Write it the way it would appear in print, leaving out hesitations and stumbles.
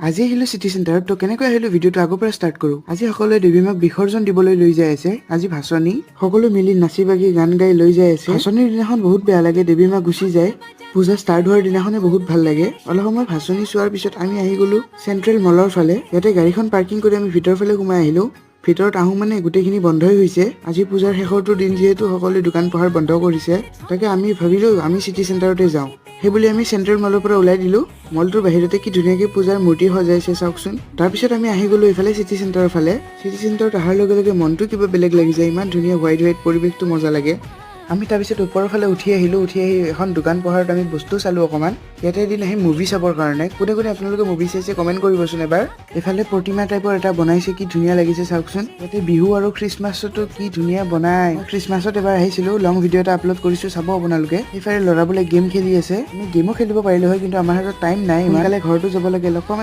আজি আহিলো সিটি চেণ্টাৰত তো কেনেকৈ আহিলো ভিডিঅ'টো আগৰ পৰা ষ্টাৰ্ট কৰো। আজি সকলোৱে দেৱী মাক বিসৰ্জন দিবলৈ লৈ যাই আছে। আজি ভাচনি সকলো মিলি নাচি বাগি গান গাই লৈ যাই আছে। ভাচনিৰ দিনাখন বহুত বেয়া লাগে, দেৱী মা গুচি যায়। পূজা ষ্টাৰ্ট হোৱাৰ দিনাখনে বহুত ভাল লাগে। অলপ সময় ভাচনি চোৱাৰ পিছত আমি আহি গলো চেন্ট্ৰেল মলৰ ফালে। ইয়াতে গাড়ীখন পাৰ্কিং কৰি আমি ভিতৰ ফালে সোমাই আহিলো। ভিতৰত আহোঁ মানে গোটেইখিনি বন্ধই হৈছে। আজি পূজাৰ শেষৰটো দিন যিহেতু সকলোৱে দোকান পোহাৰ বন্ধ কৰিছে, তাকে আমি ভাবিলো আমি সিটি চেণ্টাৰতে যাওঁ। সেইবুলি আমি চেন্ট্ৰেল মলৰ পৰা ওলাই দিলো। মলটোৰ বাহিৰতে কি ধুনীয়াকৈ পূজাৰ মূৰ্তি সজাইছে চাওকচোন। তাৰপিছত আমি আহি গলো এইফালে সিটি চেণ্টাৰৰ ফালে। সিটি চেণ্টাৰত অহাৰ লগে লগে মনটো কিবা বেলেগ লাগি যায়। ইমান ধুনীয়া হোৱাইট পৰিৱেশটো মজা লাগে। আমি তাৰপিছত ওপৰৰ ফালে উঠি আহিলো। উঠি আহি এখন দোকান পোহাৰত আমি বস্তু চালো অকণমান। ইয়াতে এদিন আহি মুভি চাবৰ কাৰণে। কোনে কোনে আপোনালোকে মুভি চাইছে কমেণ্ট কৰিবচোন এবাৰ। এইফালে প্ৰতিমা টাইপৰ এটা বনাইছে, কি ধুনীয়া লাগিছে চাওকচোন। ইয়াতে বিহু আৰু খ্ৰীষ্টমাছতো কি ধুনীয়া বনাই। খ্ৰীষ্টমাছত এবাৰ আহিছিলো, লং ভিডিঅ' এটা আপলোড কৰিছো, চাব আপোনালোকে। এইফালে ল'ৰাবোৰে গেম খেলি আছে। আমি গেমো খেলিব পাৰিলো হয়, কিন্তু আমাৰ হাতত টাইম নাই। সোনকালে ঘৰতো যাব লাগে।